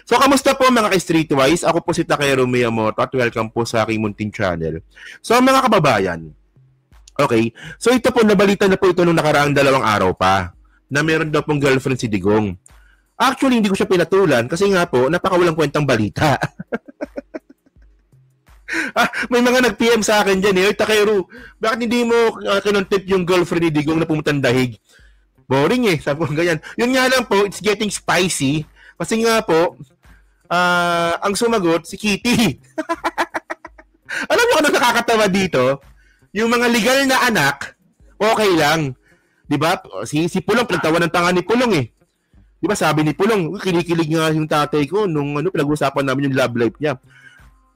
So, kamusta po mga ka-Streetwise? Ako po si Takero Miyamoto at welcome po sa aking munting channel. So, mga kababayan, okay, so ito po, nabalita na po ito nung nakaraang 2 araw pa na meron daw pong girlfriend si Digong. Actually, hindi ko siya pinatulan kasi nga po, napakawalang kwentang balita. May mga nag-PM sa akin dyan eh, Takero, bakit hindi mo kinontent yung girlfriend ni Digong na pumuntang dahig? Boring eh, sabi ko ganyan. Yun nga lang po, it's getting spicy kasi nga po, ang sumagot, si Kitty. Alam niyo kung ano nakakatawa dito? Yung mga legal na anak, okay lang. Diba? Si Pulong, pinagtawanan pa nga ni Pulong eh. Diba sabi ni Pulong, kinikilig nga yung tatay ko nung pinag-usapan namin yung love life niya.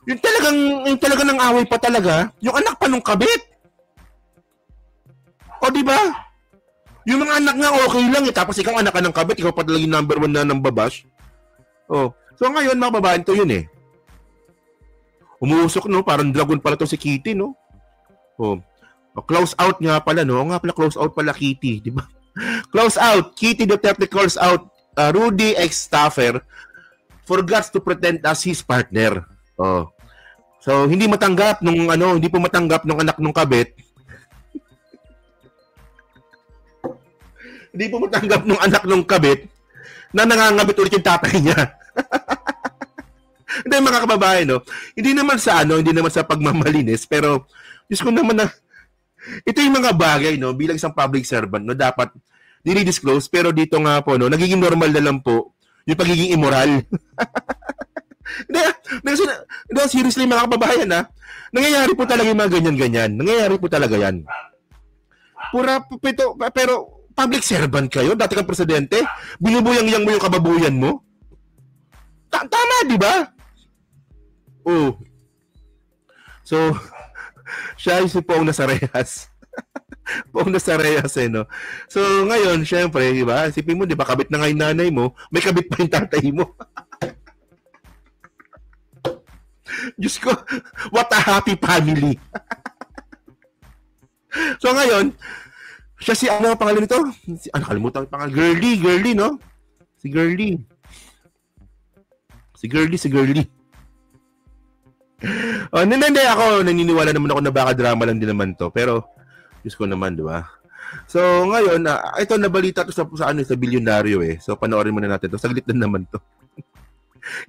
Yung talagang ng away pa talaga, yung anak pa nung kabit. O diba? Yung mga anak nga okay lang eh, tapos ikaw anak ka ng kabit, ikaw pa talaga yung number 1 na ng babash. Oh. So ngayon, mga babae, ito yun eh. Umuusok, no? Parang dragon pala to si Kitty, no? Oh. Close out nga pala, no? Nga pala, close out pala Kitty, di ba? Close out. Kitty Duterte calls out Rudy ex-staffer forgets to pretend as his partner. Oh. So, hindi matanggap nung hindi po matanggap nung anak nung kabit. Hindi po matanggap nung anak nung kabit na nangangabit ulit yung tatay niya. Hindi, mga kababae, no? Hindi naman sa pagmamalinis, pero Diyos ko naman na ito yung mga bagay, no, bilang isang public servant, no, dapat dinidisclose, pero dito nga po, no, nagiging normal na lang po yung pagiging immoral. Hindi, seriously, mga kababayan, ha? Nangyayari po talaga yung mga ganyan-ganyan. Nangyayari po talaga yan. Pero public servant kayo, dati kang presidente, binubuyang-yang mo yung kababuyan mo. Tama, di ba? Oh. So, siya ay si Pong Nasarehas. Pong Nasarehas eh, no? So, ngayon, syempre, di ba? Isipin mo, di ba, kabit na nga yung nanay mo, may kabit pa yung tatay mo. Diyos ko, what a happy family. So, ngayon, siya si, pangalan nito? Nakalimutan ang pangalan. Girly, no? Si Girly. Oh, hindi ako naniniwala naman ako na baka drama lang din naman to, pero Diyos ko naman, di ba? So ngayon, ito nabalita to sa bilyonaryo eh. So panoorin muna natin to. Saglit na naman to.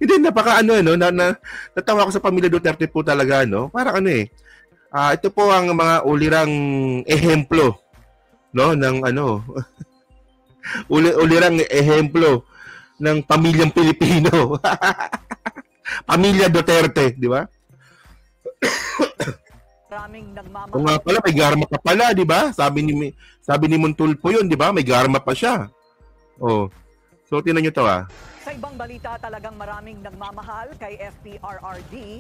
Hindi, napaka natawa ko sa pamilya Duterte po talaga, no? Parang ito po ang mga ulirang ehemplo, no, ng ulirang ehemplo ng pamilyang Pilipino. Pamilya Duterte, di ba? Maraming nagmamahal. Kung nga pala, may garma pa pala, di ba? Sabi ni Montulpo yun, di ba? May garma pa siya. Oh. So, tinan nyo to, Sa ibang balita, talagang maraming nagmamahal kay FPRRD.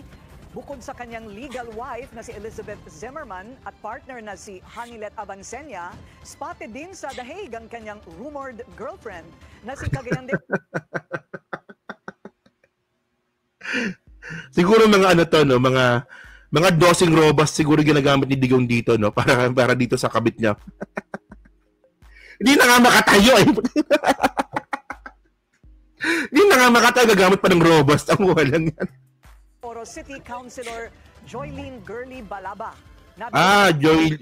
Bukod sa kanyang legal wife na si Elizabeth Zimmerman at partner na si Hanilet Abansenya, spotted din sa The Hague ang kanyang rumored girlfriend na si Cagayan de... Siguro mga dosing robas siguro ginagamit ni Digong dito, no, para dito sa kabit niya. Hindi na nga makatayo eh. Hindi na nga makatayo, gagamit pa ng robas. Ang walang yan. Oro City Councilor Joylene Girly Balaba. Girly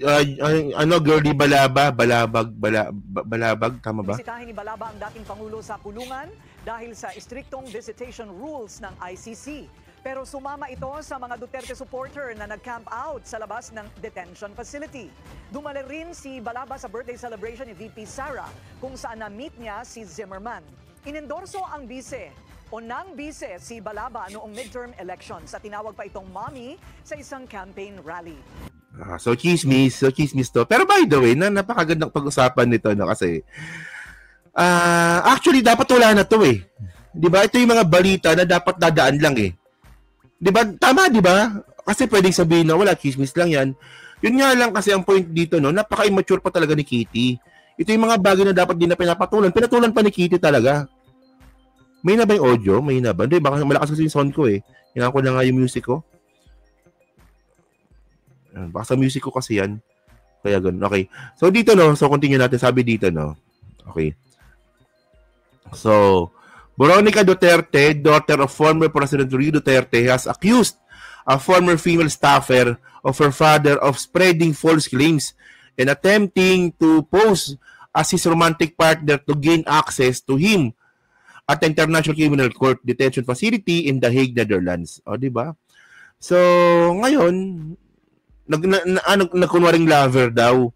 Balabag, tama ba? Bisitahin ni Balaba ang dating Pangulo sa kulungan dahil sa istriktong visitation rules ng ICC. Pero sumama ito sa mga Duterte supporter na nag-camp out sa labas ng detention facility. Dumalo rin si Balaba sa birthday celebration ni VP Sara kung saan na-meet niya si Zimmerman. Inendorso ang bise o nang bise si Balaba noong midterm elections at tinawag pa itong mommy sa isang campaign rally. So chismis to. Pero by the way, napakagandang pag-usapan nito, no, kasi actually dapat wala na to eh. 'Di ba? Ito yung mga balita na dapat dadaan lang eh. 'Di ba? Tama, 'di ba? Kasi pwedeng sabihin na wala, chismis lang 'yan. Yun nga lang kasi ang point dito, no, napaka-immature pa talaga ni Kitty. Ito yung mga bagay na dapat din na pinapatulan. Pinatulan pa ni Kitty talaga. May na ba yung audio? May na ba? Hindi, baka malakas kasi yung sound ko eh. Hinaan ko na nga yung music ko. Baka sa music ko kasi yan. Kaya ganun. Okay. So dito, no, so continue natin. Sabi dito, no. Okay. So, Veronica Duterte, daughter of former President Rodrigo Duterte, has accused a former female staffer of her father of spreading false claims and attempting to pose as his romantic partner to gain access to him at the International Criminal Court detention facility in The Hague, Netherlands. O, di ba? So, ngayon, nagkunwaring lover daw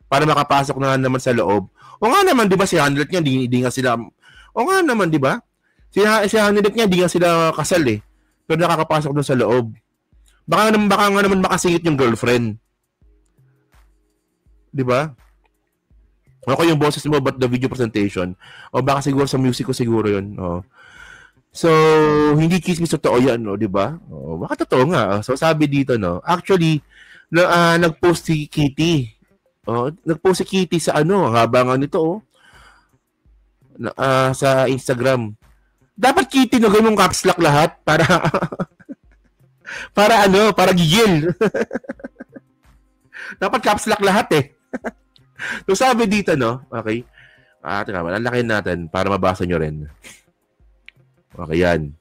para makapasok na naman sa loob. O nga naman, di ba, si Hamlet niya, di nga sila, o nga naman, di ba? Si Hamlet niya, di nga sila kasal eh. Pero nakakapasok doon sa loob. Baka nga naman makasingit yung girlfriend. Di ba? Ako yung boses mo, but the video presentation. O baka siguro sa music ko siguro yun. O. So, hindi chismis totoo yan, no, di ba? O, baka totoo nga. So, sabi dito, no, actually, nag-post si Kitty. O, nag-post si Kitty sa ang haba nga nito, sa Instagram. Dapat Kitty, no, ganun caps lock lahat para, para gigil. Dapat caps lock lahat eh. So, sabi dito, no, okay, teka, malalakin natin para mabasa nyo rin. Okay, yan.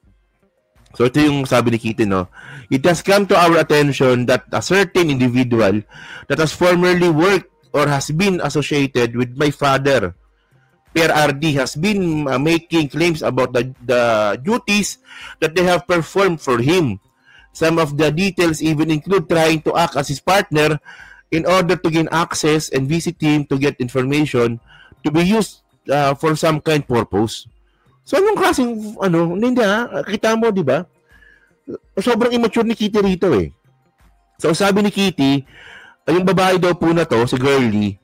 So, ito yung sabi ni Kitty, no? It has come to our attention that a certain individual that has formerly worked or has been associated with my father, Pierre RD, has been making claims about the duties that they have performed for him. Some of the details even include trying to act as his partner in order to gain access and visit him to get information to be used for some kind purpose. So, anong klaseng, hindi kita mo, di ba? Sobrang immature ni Kitty rito eh. So, sabi ni Kitty, yung babae daw po na to, si Girlie,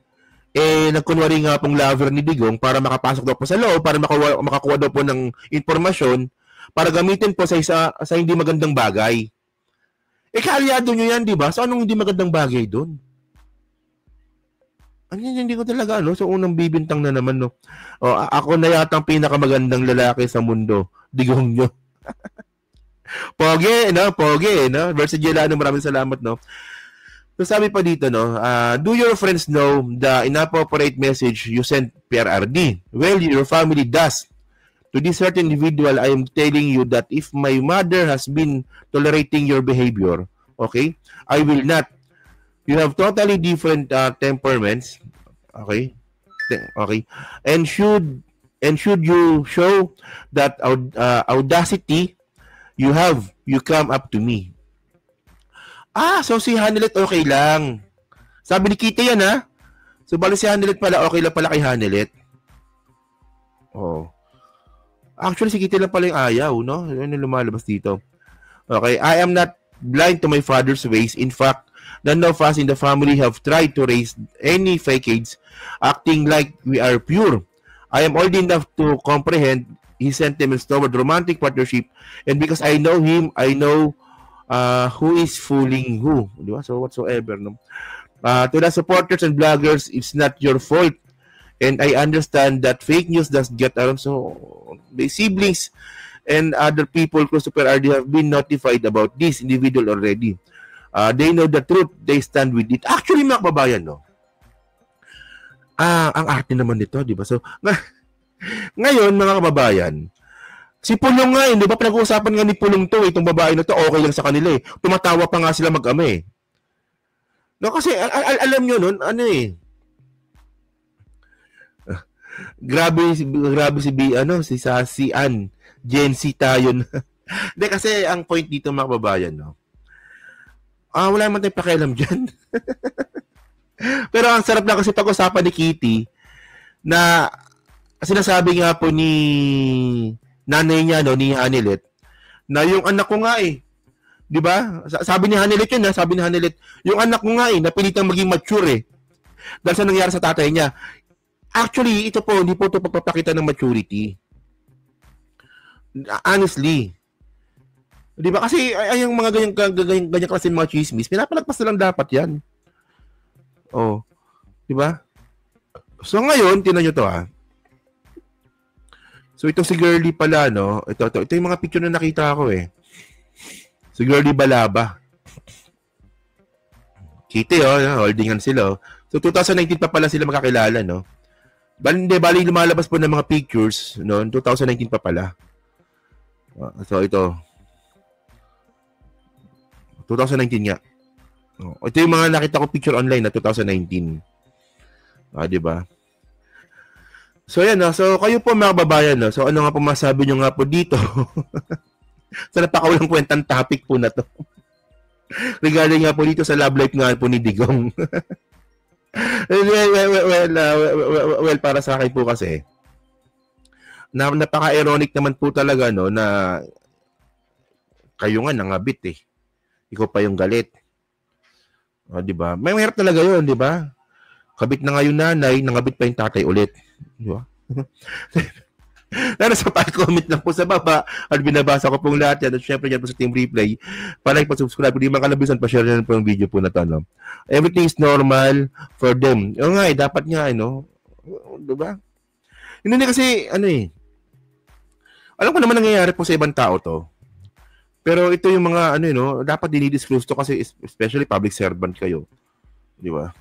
nagkunwari nga pong lover ni Digong para makapasok daw po sa loob, para makakuha daw po ng informasyon, para gamitin po sa hindi magandang bagay. Kaalyado nyo yan, di ba? So, anong hindi magandang bagay doon? Hindi ko talaga, So, unang bibintang na naman, no? O, ako na yata ang pinakamagandang lalaki sa mundo. Digong nyo. Pogi, no? Pogi, no? Versa Gelano, maraming salamat, no? So, sabi pa dito, no? Do your friends know the inappropriate message you sent PRRD? Well, your family does. To this certain individual, I am telling you that if my mother has been tolerating your behavior, okay, I will not. You have totally different temperaments, okay? Okay. And should you show that audacity you come up to me. So si Hanelet okay lang. Sabi ni Kitty yan, ha? So bali si Hanelet pala, okay lang pala kay Hanelet. Oh. Actually si Kitty lang pala yung ayaw, no? Yun yung lumalabas dito. Okay, I am not blind to my father's ways. In fact, none of us in the family have tried to raise any facades, acting like we are pure. I am old enough to comprehend his sentiments toward romantic partnership, and because I know him, I know who is fooling who. Diba? So whatsoever. No? To the supporters and bloggers, it's not your fault. And I understand that fake news does get around. So the siblings and other people close to PRRD have been notified about this individual already. They know the truth. They stand with it. Actually, mga kababayan, no? Ang arte naman nito, di ba? So, ngayon, mga kababayan, si Pulong nga, di ba? Pinag-uusapan nga ni Pulong to, itong babae na to, okay lang sa kanila eh. Tumatawa pa nga sila mag-ama eh. No, kasi, alam nyo nun, grabe si Sassy Ann. Gen Z tayo na. Hindi, kasi ang point dito, mga kababayan, no? Wala naman tayong pakialam dyan. Pero ang sarap lang kasi pag-usapan ni Kitty na sinasabi nga po ni nanay niya, no, ni Hanelet, na yung anak ko nga eh. Di ba? Sabi ni Hanelet yun, sabi ni Hanelet, yung anak ko nga eh, napilitang maging mature eh. Dahil sa nangyari sa tatay niya. Actually, ito po, hindi po ito pagpapakita ng maturity. Honestly. Di ba? Kasi ay yung mga ganyan klase mga chismis, pinapalagpas na lang dapat yan. Oh. Di ba? So ngayon, tingnan nyo to So itong si Girlie pala, no? Ito yung mga picture na nakita ko eh. Si Girlie Balaba. Kitty, holdingan sila. So 2019 pa pala sila makakilala, no? Bali lumalabas po ng mga pictures, no? 2019 pa pala. So ito 2019 nga. Ito yung mga nakita ko picture online na 2019. Di ba? So yan, so kayo po mga kababayan, so ano nga po masabi nyo nga po dito? Sa napakawalang kwentang topic po na to. Regarding nga po dito sa love life nga po ni Digong. well, para sa akin po kasi, napaka-ironic naman po talaga, no, na kayo nga nangabit eh. Ikaw pa yung galit. Di ba? May mahirap talaga yun, di ba? Kabit na nga yung nanay, nangabit pa yung tatay ulit. Di ba? Nasa pa-comment lang po sa baba at binabasa ko pong lahat yan. At syempre yan po sa Team Replay. Pa-like, pa-subscribe. Kung di man kalabisan, pa-share na po yung video po na to. No? Everything is normal for them. Yung nga dapat nga, di ba? Hindi kasi, alam ko naman nangyayari po sa ibang tao to. Pero ito yung mga, dapat dinidisclose to kasi especially public servant kayo. Di ba?